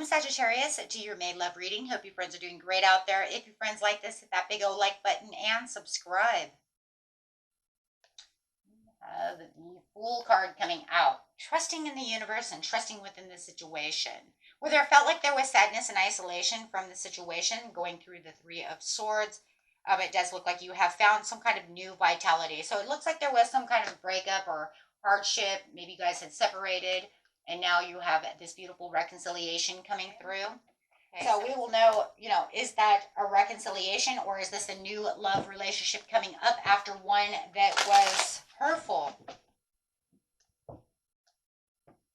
Welcome, Sagittarius, to your May Love reading. Hope you friends are doing great out there. If your friends like this, hit that big old like button and subscribe. The Fool card coming out. Trusting in the universe and trusting within the situation. Where there felt like there was sadness and isolation from the situation, going through the Three of Swords, it does look like you have found some kind of new vitality. So it looks like there was some kind of breakup or hardship. Maybe you guys had separated, and now you have this beautiful reconciliation coming through. Okay, so we will know, is that a reconciliation, or is this a new love relationship coming up after one that was hurtful?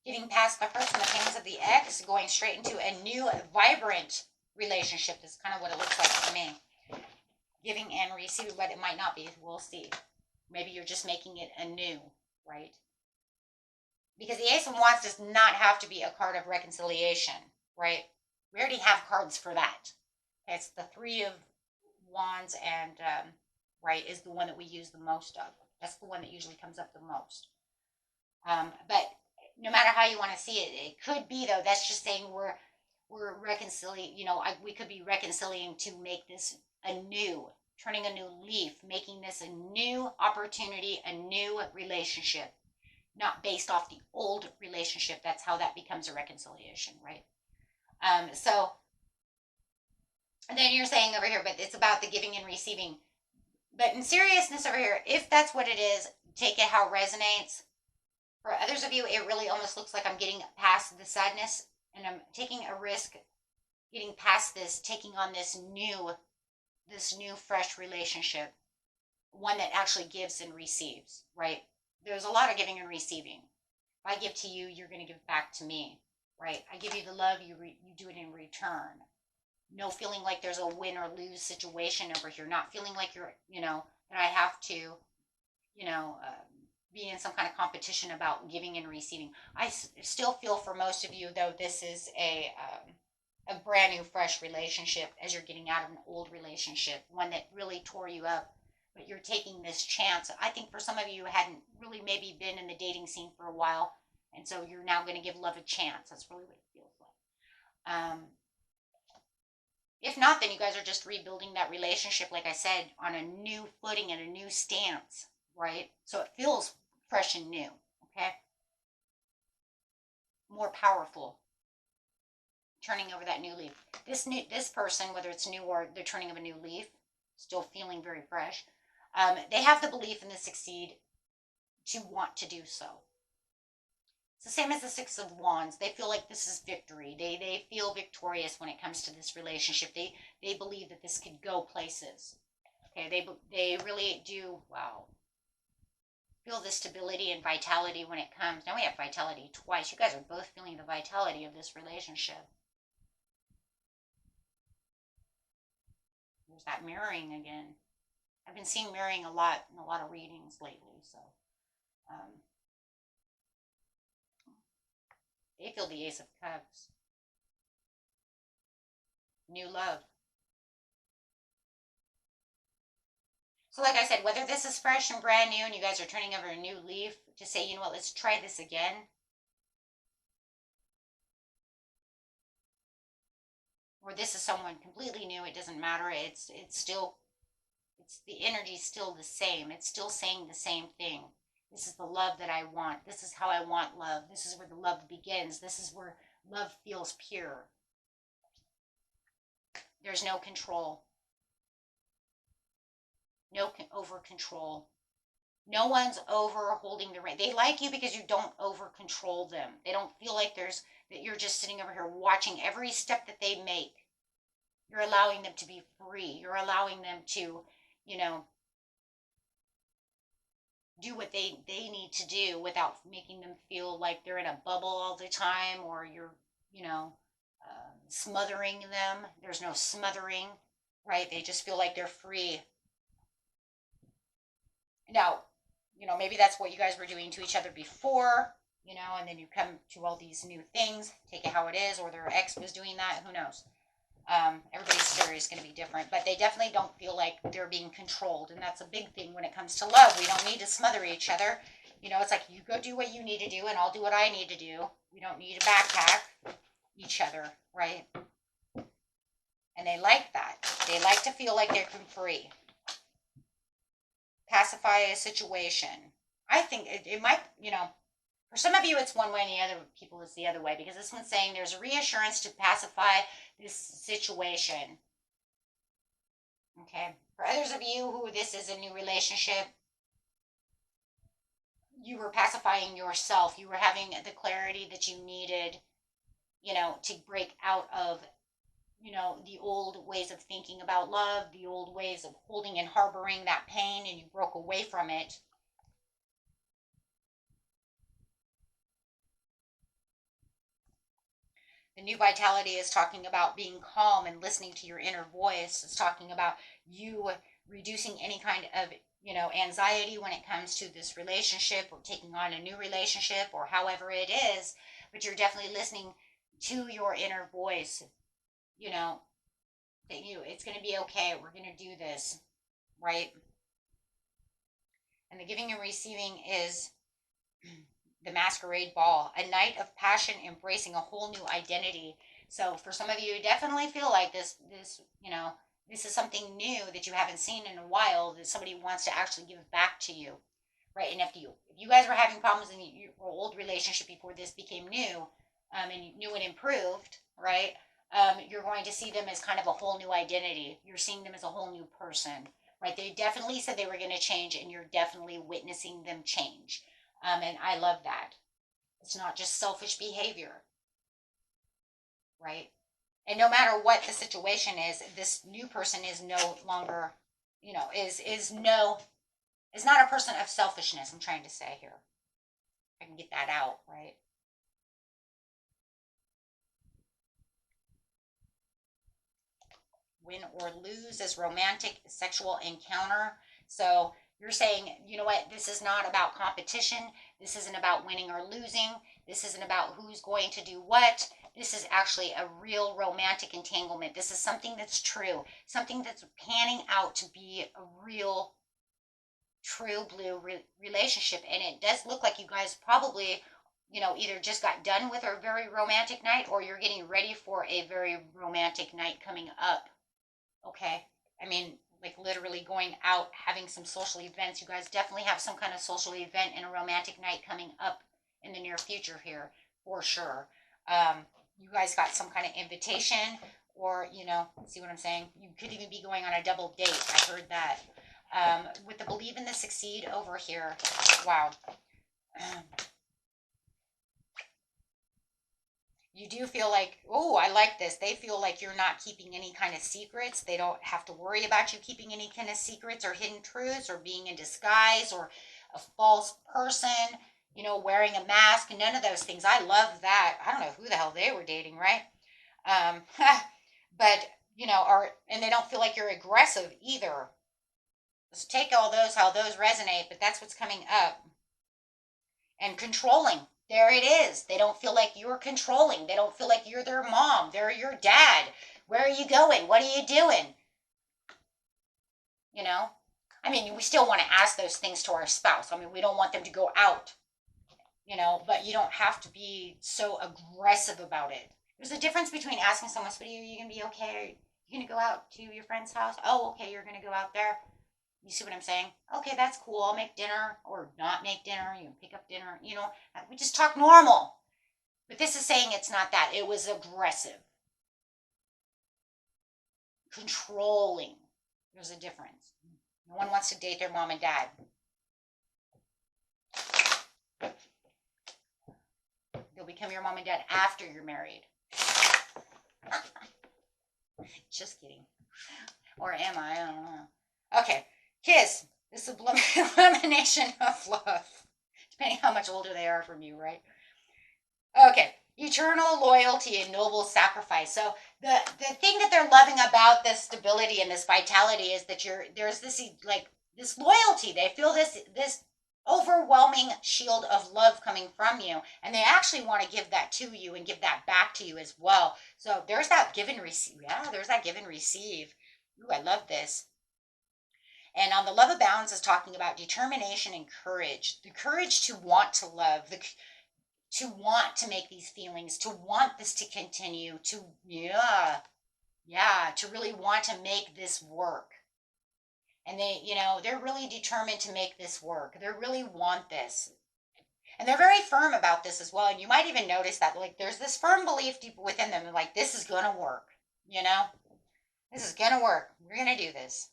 Getting past the hurts and the pains of the ex, going straight into a new, vibrant relationship is kind of what it looks like to me. Giving and receiving, but it might not be. We'll see. Maybe you're just making it anew, right? Because the Ace of Wands does not have to be a card of reconciliation, right? We already have cards for that. Okay, it's the Three of Wands, and right, is the one that we use the most of. That's the one that usually comes up the most. But no matter how you want to see it, it could be, though, that's just saying we're reconciling, we could be reconciling to make this anew, turning a new leaf, making this a new opportunity, a new relationship, not based off the old relationship. That's how that becomes a reconciliation, right? So, and then you're saying over here, but it's about the giving and receiving. But in seriousness over here, if that's what it is, take it how it resonates. For others of you, it really almost looks like I'm getting past the sadness, and I'm taking a risk, getting past this, taking on this new fresh relationship, one that actually gives and receives, right? There's a lot of giving and receiving. If I give to you, you're going to give back to me, right? I give you the love, you do it in return. No feeling like there's a win or lose situation over here. Not feeling like you're, that I have to, be in some kind of competition about giving and receiving. I still feel for most of you, though, this is a brand new, fresh relationship as you're getting out of an old relationship, one that really tore you up, but you're taking this chance. I think for some of you who hadn't really maybe been in the dating scene for a while, and so you're now going to give love a chance. That's really what it feels like. If not, then you guys are just rebuilding that relationship, like I said, on a new footing and a new stance, right? So it feels fresh and new, okay? More powerful. Turning over that new leaf. This person, whether it's new or they're turning of a new leaf, still feeling very fresh, they have the belief in the succeed to want to do so. It's the same as the Six of Wands. They feel like this is victory. They feel victorious when it comes to this relationship. They believe that this could go places. Okay, they really do, wow, feel the stability and vitality when it comes. Now we have vitality twice. You guys are both feeling the vitality of this relationship. There's that mirroring again. I've been seeing mirroring a lot in a lot of readings lately, so they feel the Ace of Cups. New love. So like I said, whether this is fresh and brand new and you guys are turning over a new leaf to say, you know what, let's try this again. Or this is someone completely new, it doesn't matter. It's the energy still the same. It's still saying the same thing. This is the love that I want. This is how I want love. This is where the love begins. This is where love feels pure. There's no control. No over control. No one's over holding the rein. They like you because you don't over control them. They don't feel like that you're just sitting over here watching every step that they make. You're allowing them to be free. You're allowing them to, do what they need to do without making them feel like they're in a bubble all the time, or you're, smothering them. There's no smothering, right? They just feel like they're free. Now, maybe that's what you guys were doing to each other before, and then you come to all these new things, take it how it is, or their ex was doing that, who knows? Everybody's story is going to be different, but they definitely don't feel like they're being controlled, and that's a big thing when it comes to love. We don't need to smother each other. It's like, you go do what you need to do, and I'll do what I need to do. We don't need to backpack. each other, right? And they like that. They like to feel like they're free. Pacify a situation. I think it might, for some of you it's one way and the other people it's the other way, because this one's saying there's a reassurance to pacify this situation. Okay. For others of you who this is a new relationship, you were pacifying yourself. You were having the clarity that you needed, to break out of, the old ways of thinking about love, the old ways of holding and harboring that pain, and you broke away from it. The new vitality is talking about being calm and listening to your inner voice. It's talking about you reducing any kind of, anxiety when it comes to this relationship or taking on a new relationship or however it is. But you're definitely listening to your inner voice, that it's going to be okay. We're going to do this, right? And the giving and receiving is the masquerade ball, a night of passion, embracing a whole new identity. So for some of you, definitely feel like this this is something new that you haven't seen in a while, that somebody wants to actually give back to you, right? And if you guys were having problems in your old relationship before this became new, and new and improved, right? You're going to see them as kind of a whole new identity. You're seeing them as a whole new person, right? They definitely said they were going to change, and you're definitely witnessing them change. And I love that. It's not just selfish behavior, right? And no matter what the situation is, this new person is no longer, is not a person of selfishness. I'm trying to say here. I can get that out, right? Win or lose as romantic sexual encounter. So you're saying, you know what, this is not about competition. This isn't about winning or losing. This isn't about who's going to do what. This is actually a real romantic entanglement. This is something that's true, something that's panning out to be a real, true blue relationship. And it does look like you guys probably, either just got done with a very romantic night, or you're getting ready for a very romantic night coming up. Okay. I mean, like literally going out, having some social events. You guys definitely have some kind of social event and a romantic night coming up in the near future here, for sure. You guys got some kind of invitation, or, see what I'm saying? You could even be going on a double date. I heard that. With the believe in the succeed over here. Wow. You do feel like, oh, I like this. They feel like you're not keeping any kind of secrets. They don't have to worry about you keeping any kind of secrets or hidden truths or being in disguise or a false person, wearing a mask, and none of those things. I love that. I don't know who the hell they were dating, right? But, and they don't feel like you're aggressive either. Let's take all those, how those resonate, but that's what's coming up. And controlling. There it is. They don't feel like you're controlling. They don't feel like you're their mom. They're your dad. Where are you going? What are you doing? I mean, we still want to ask those things to our spouse. I mean, we don't want them to go out, but you don't have to be so aggressive about it. There's a difference between asking someone, "Sweetie, are you going to be okay? Are you going to go out to your friend's house?" "Oh, okay, you're going to go out there." You see what I'm saying? "Okay, that's cool. I'll make dinner," or not make dinner. You can pick up dinner. We just talk normal. But this is saying it's not that. It was aggressive. Controlling. There's a difference. No one wants to date their mom and dad. They'll become your mom and dad after you're married. Just kidding. Or am I? I don't know. Okay. Kiss. The sublimination of love. Depending how much older they are from you, right? Okay. Eternal loyalty and noble sacrifice. So the thing that they're loving about this stability and this vitality is that there's this this loyalty. They feel this overwhelming shield of love coming from you, and they actually want to give that to you and give that back to you as well. So there's that give and receive. Yeah, there's that give and receive. Ooh, I love this. And on the love abounds is talking about determination and courage, the courage to want to love, to want to make these feelings, to want this to continue, to, to really want to make this work. And they, they're really determined to make this work. They really want this. And they're very firm about this as well. And you might even notice that, like, there's this firm belief deep within them, like, this is going to work, This is going to work. We're going to do this.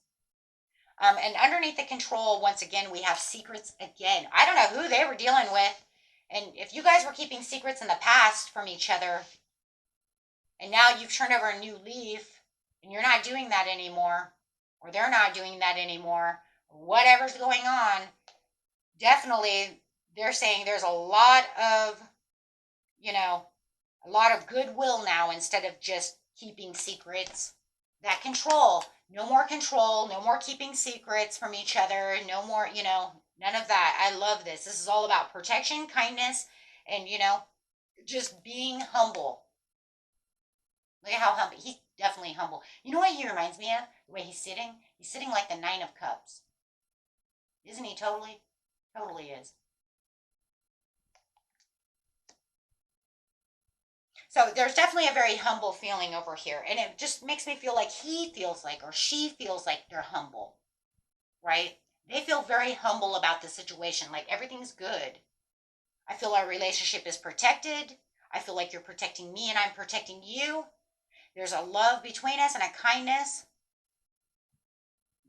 And underneath the control, once again, we have secrets again. I don't know who they were dealing with. And if you guys were keeping secrets in the past from each other, and now you've turned over a new leaf, and you're not doing that anymore, or they're not doing that anymore, whatever's going on, definitely they're saying there's a lot of, a lot of goodwill now instead of just keeping secrets. That control, no more keeping secrets from each other, no more, none of that. I love this. This is all about protection, kindness, and, just being humble. Look at how humble. He's definitely humble. You know what he reminds me of? The way he's sitting? He's sitting like the Nine of Cups. Isn't he totally? Totally is. So there's definitely a very humble feeling over here. And it just makes me feel like he feels like, or she feels like they're humble, right? They feel very humble about the situation, like everything's good. I feel our relationship is protected. I feel like you're protecting me and I'm protecting you. There's a love between us and a kindness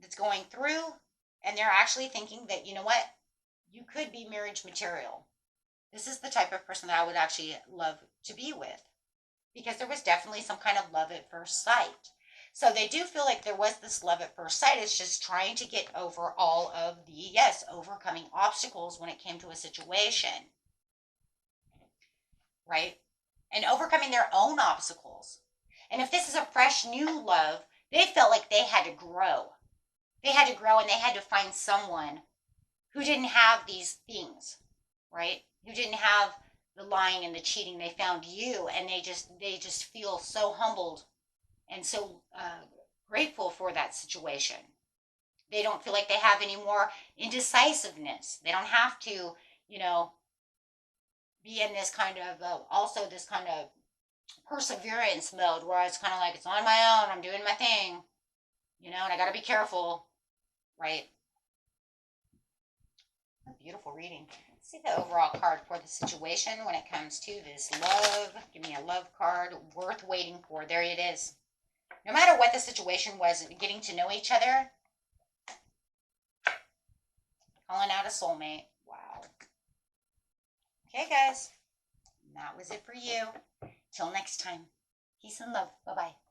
that's going through. And they're actually thinking that, you know what? You could be marriage material. This is the type of person that I would actually love to be with. Because there was definitely some kind of love at first sight. So they do feel like there was this love at first sight. It's just trying to get over all of the, overcoming obstacles when it came to a situation. Right? And overcoming their own obstacles. And if this is a fresh new love, they felt like they had to grow. They had to grow and they had to find someone who didn't have these things, right? Who didn't have the lying and the cheating. They found you, and they just feel so humbled and so grateful for that situation. They don't feel like they have any more indecisiveness. They don't have to, be in this kind of also this kind of perseverance mode where it's kind of like, it's on my own, I'm doing my thing, and I got to be careful, right? A beautiful reading. Let's see the overall card for the situation when it comes to this love. Give me a love card worth waiting for. There it is. No matter what the situation was, getting to know each other. Calling out a soulmate. Wow. Okay, guys. That was it for you. Till next time. Peace and love. Bye-bye.